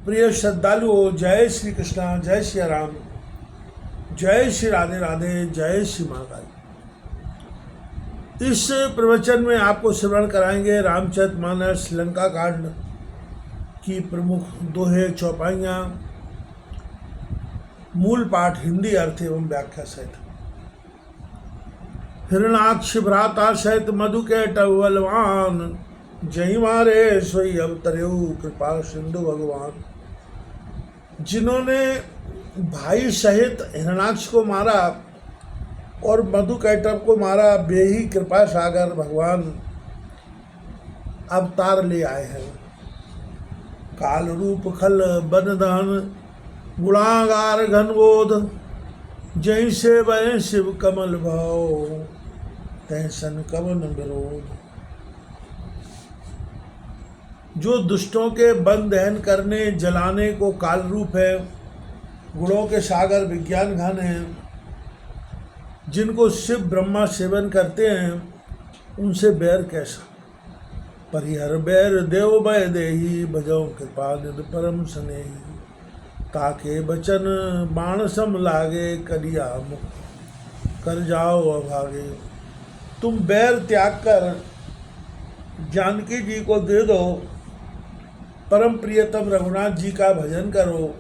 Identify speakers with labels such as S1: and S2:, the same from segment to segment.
S1: प्रिय श्रद्धालुओं, जय श्री कृष्णा, जय श्री राम, जय श्री राधे राधे, जय श्री महाकाल। इस प्रवचन में आपको श्रवण कराएंगे रामचरितमानस लंका कांड की प्रमुख दोहे चौपाइयाँ, मूल पाठ हिंदी अर्थ एवं व्याख्या सहित। हिरणाक्ष भ्राता सहित मधु के टवलवान, जही मारे सोई अवतरेऊ कृपा सिंधु भगवान। जिन्होंने भाई सहित हिरणाक्ष को मारा और मधु कैटव को मारा, वे ही कृपा सागर भगवान अवतार ले आए हैं। काल रूप खल बनदान गुणागार घनबोध, जहीं से वह शिव कमल भाव, तैसन कवन विरोध। जो दुष्टों के बंध दहन करने जलाने को काल रूप है, गुणों के सागर विज्ञान घन है, जिनको शिव ब्रह्मा सेवन करते हैं, उनसे बैर कैसा। परिहर बैर देव भय देही, भजो कृपा निधि परम स्नेही। ताके बचन बाण सम लागे, करिया मुख कर जाओ अभागे। तुम बैर त्याग कर जानकी जी को दे दो, परम प्रियतम रघुनाथ जी का भजन करो।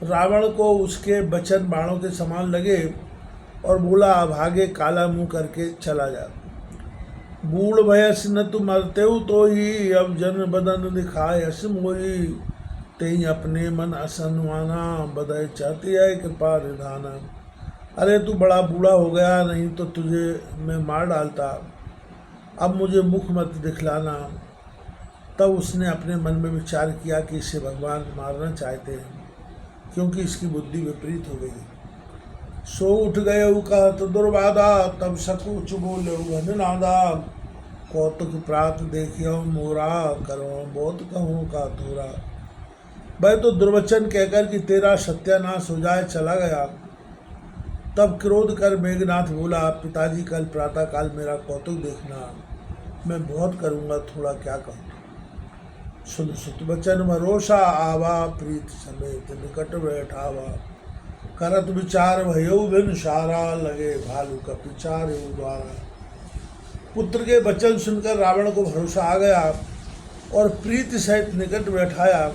S1: रावण को उसके बचन बाणों के समान लगे और बोला, अभागे काला मुंह करके चला जा। बूढ़ भयस न तुम मरतेऊ तो ही, अब जन बदन दिखाए अस मोही। तेई अपने मन असनवाना, बधाई चाहती है कृपा निधाना। अरे तू बड़ा बूढ़ा हो गया, नहीं तो तुझे मैं मार डालता, अब मुझे मुख मत दिखलाना। तब उसने अपने मन में विचार किया कि इसे भगवान मारना चाहते हैं, क्योंकि इसकी बुद्धि विपरीत हो गई। सो उठ गए कहत दुर्बाधा, तब सकुच बोले घननादा। कौतुक प्रात देखियो मोरा, करो बहुत कहूँ का थोरा। वह तो दुर्वचन कहकर कि तेरा सत्यानाश हो जाए चला गया। तब क्रोध कर मेघनाथ बोला, पिताजी कल प्रातः काल मेरा कौतुक देखना, मैं बहुत करूँगा, थोड़ा क्या कहूँ। सुन सुत बचन भरोसा आवा, प्रीत समेत निकट बैठावा। करत विचार भयो बिन सारा, लगे भालू का पिचार द्वारा। पुत्र के वचन सुनकर रावण को भरोसा आ गया और प्रीति सहित निकट बैठाया।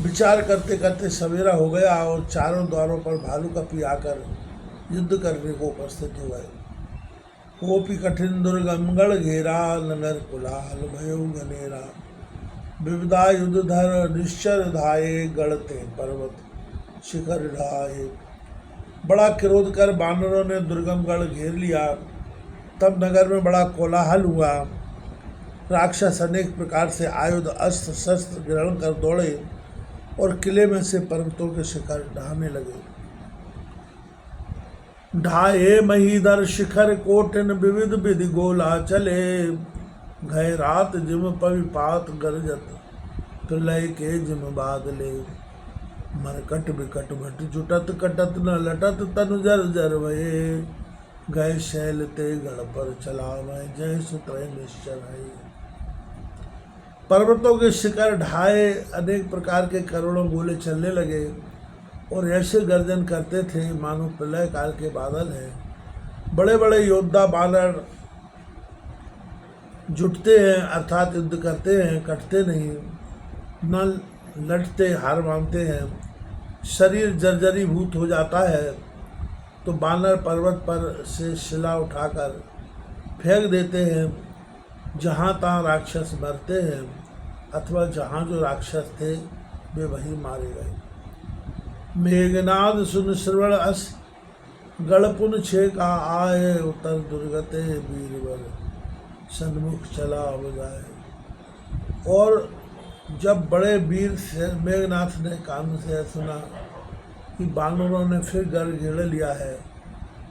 S1: विचार करते करते सवेरा हो गया और चारों द्वारों पर भालू का पी आकर युद्ध करने को उपस्थित हो गए। कोपी कठिन दुर्गम गढ़ घेरा, नगर कुलाहल भयो घनेरा। विविधा युद्ध धर निश्चर धाये, गढ़ते पर्वत शिखर ढाए। बड़ा क्रोध कर बानरों ने दुर्गम गढ़ घेर लिया। तब नगर में बड़ा कोलाहल हुआ। राक्षस अनेक प्रकार से आयुध अस्त्र शस्त्र ग्रहण कर दौड़े और किले में से पर्वतों के शिखर ढाने लगे। ढाए महीधर शिखर कोटिन, विविध विधि गोला चले। घय रात जिम पविपात गरजत, प्रलय के जिम बादले। मरकट विकट भट जुटत, कटत न लटत तनु जर जर भये। गए शैल ते गढ़ पर चलावे, जय सुतय निश्चर है। पर्वतों के शिखर ढाए, अनेक प्रकार के करोड़ों गोले चलने लगे और ऐसे गर्जन करते थे मानो प्रलय काल के बादल हैं। बड़े बड़े योद्धा बानर जुटते हैं, अर्थात युद्ध करते हैं, कटते नहीं, न लटते हार मानते हैं। शरीर जर्जरीभूत हो जाता है तो बानर पर्वत पर से शिला उठाकर फेंक देते हैं। जहाँ तहाँ राक्षस मरते हैं, अथवा जहाँ जो राक्षस थे वे वहीं मारे गए। मेघनाद सुन श्रवण अस, गढ़पुन छे का आए। उतर दुर्गते वीरवर, सन्मुख चला बजाए। और जब बड़े वीर मेघनाथ ने कान से सुना कि बानरों ने फिर गढ़ घेर लिया है,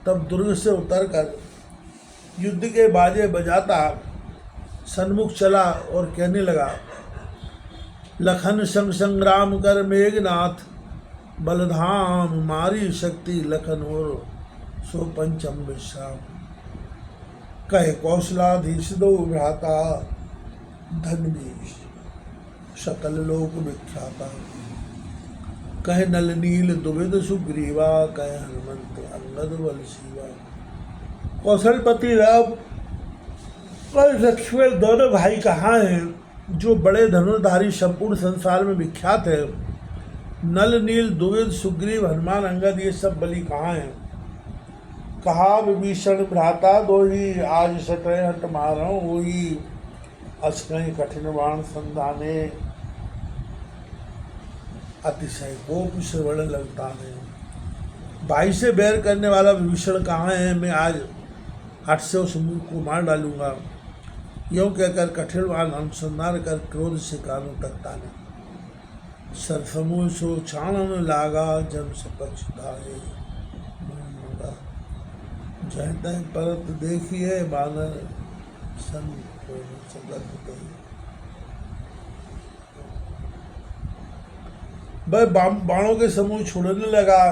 S1: तब दुर्ग से उतरकर युद्ध के बाजे बजाता सन्मुख चला और कहने लगा, लखन संग संग्राम कर मेघनाथ, बलधाम मारी शक्ति लखन और सो पंचम विश्राम। कहे कौशलाधीश दो भ्राता, धन भी सकल लोक विख्याता। कहे नल नील दुविध सुग्रीवा, कहे हनुमंत अंगद बल सीवा। कौशलपति राम और लक्ष्मण दोनों भाई कहाँ हैं जो बड़े धनुर्धारी संपूर्ण संसार में विख्यात है? नल नील दुविध सुग्रीव हनुमान अंगद ये सब बलि कहाँ हैं? कहा विभीषण भ्राता दो ही, आज सटय हट मारो वही। अस्कहि कठिन बाण संधाने, अतिशय कोप श्रवण लगता है। भाई से बैर करने वाला विभीषण कहाँ है? मैं आज हट से उस मूर्ख को मार डालूंगा। यूँ कहकर कठिन बाण अनुसंधान कर क्रोध से कानों तक ताने। सरसमूह सो छाणन लागा, जन सपक्ष धाये। जय परत देखिए बानर, सन वह बाणों के समूह छोड़ने लगा।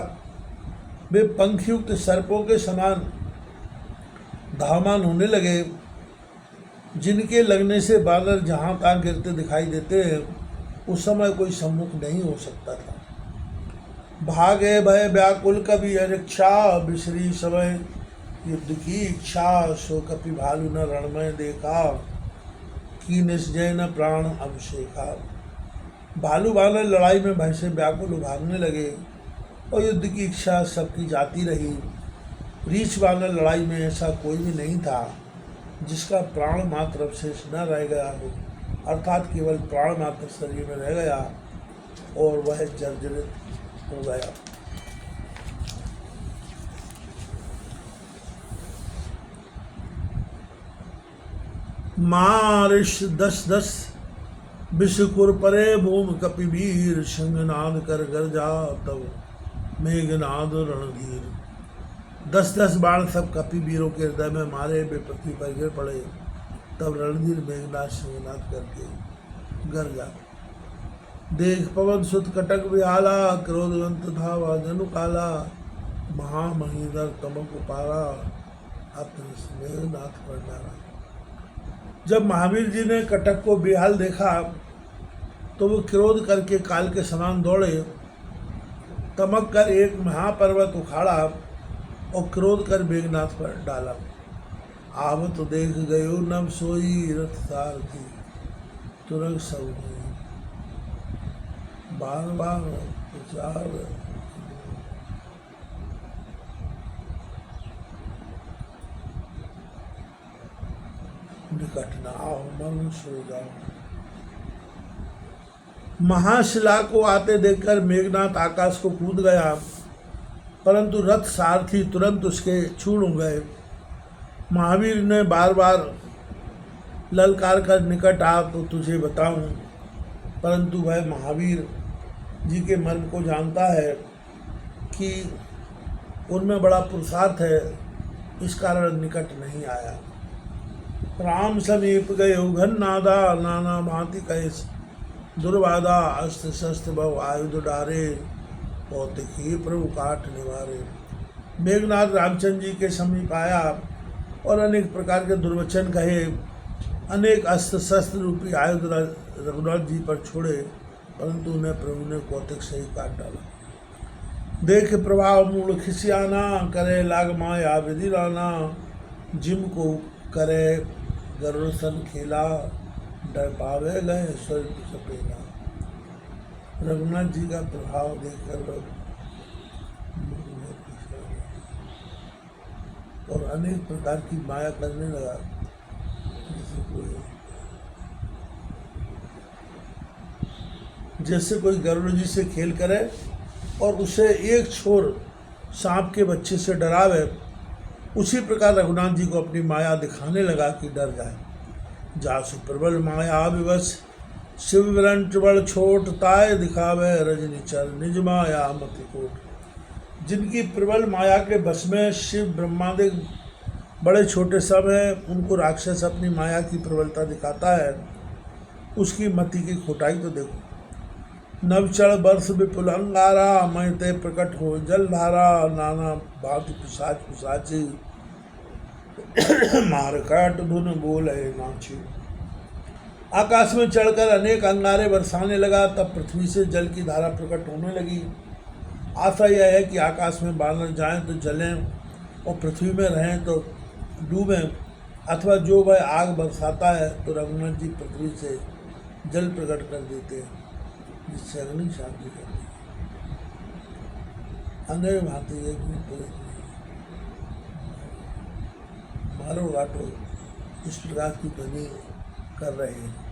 S1: वे पंखयुक्त सर्पों के समान धावमान होने लगे, जिनके लगने से बानर जहाँ तहाँ गिरते दिखाई देते हैं। उस समय कोई सम्मुख नहीं हो सकता था। भागे भय व्याकुल कवि अरिक्षा, बिसरी समय युद्ध की इच्छा। सो कपि भालू न रणमय देखा, की निश्चय न प्राण अभिषेका। भालू बानर लड़ाई में भय से व्याकुल उभारने लगे और युद्ध की इच्छा सबकी जाती रही। रीछ बानर लड़ाई में ऐसा कोई भी नहीं था जिसका प्राण मात्र अवशेष न रह गया हो, अर्थात केवल प्राण मात्र शरीर में रह गया और वह जर्जरित हो गया। मारिश दस दस विषकुर परे भूमि कपिवीर, शंखनाद कर गर्जा तब मेघनाद रणधीर। 10-10 बाण सब कपिवीरों के हृदय में मारे, वे पृथ्वी पर गिर पड़े। तब रणधीर मेघनाद शंखनाद करके गर्जा। देख पवन सुत कटक विहाला, क्रोधवंत धावा जनु काला। महामहीधर तमक पारा, अपने मेघनाथ पर डाला। जब महावीर जी ने कटक को बेहाल देखा तो वो क्रोध करके काल के समान दौड़े, तमक कर एक महापर्वत उखाड़ा और क्रोध कर मेघनाथ पर डाला। आवत देख गयो नभ सोई, रथ सारथी तुरंत सब बार बार विचार। निकट न आओ मन सो जाओ। महाशिला को आते देखकर मेघनाथ आकाश को कूद गया, परंतु रथ सारथी तुरंत उसके चूर्ण हो गए। महावीर ने बार बार ललकार कर निकट आ तो तुझे बताऊं, परंतु वह महावीर जी के मर्म को जानता है कि उनमें बड़ा पुरुषार्थ है, इस कारण निकट नहीं आया। राम समीप गए घन नादा, नाना भांति कहे दुर्वादा। अस्त्र शस्त्र बहु आयुध डारे, कौतिकी प्रभु काट निवारे। मेघनाथ रामचंद्र जी के समीप आया और अनेक प्रकार के दुर्वचन कहे, अनेक अस्त्र शस्त्र रूपी आयुध रघुनाथ जी पर छोड़े, परंतु उन्हें प्रभु ने कौतिक से ही काट डाला। देख प्रभाव मूल खिसियाना, करे लाग माया विधि राना। जिम को करे गरुड़ सन खेला, डर पावे गए स्वर्ग सपेला। रघुनाथ जी का प्रभाव देखकर और अनेक प्रकार की माया करने लगा। जैसे कोई गरुड़ जी से खेल करे और उसे एक छोर सांप के बच्चे से डरावे, उसी प्रकार रघुनाथ जी को अपनी माया दिखाने लगा कि डर जाए। जासु प्रबल माया विवश, शिव विरंट बड़ छोट। ताय दिखावे रजनी चर, निज माया मति कोट। जिनकी प्रबल माया के बस में शिव ब्रह्मादि बड़े छोटे सब हैं, उनको राक्षस अपनी माया की प्रबलता दिखाता है। उसकी मति की खोटाई तो देखो। नवचढ़ वर्ष विपुल अंगारा, मैं ते प्रकट हो जलधारा। नाना भांति पिशाच पिशाची, मारकाट धुन बोले नाची। आकाश में चढ़कर अनेक अंगारे बरसाने लगा। तब पृथ्वी से जल की धारा प्रकट होने लगी। आशा यह है कि आकाश में बानर जाएं तो जलें और पृथ्वी में रहें तो डूबें, अथवा जो वह आग बरसाता है तो रघुनाथ जी पृथ्वी से जल प्रकट कर देते हैं, जिससे अग्नि शांति करती है। अंधेरे भांति एक भी पुरुष नहीं, मारो घाटो इस प्रकार की ध्वनि कर रहे हैं।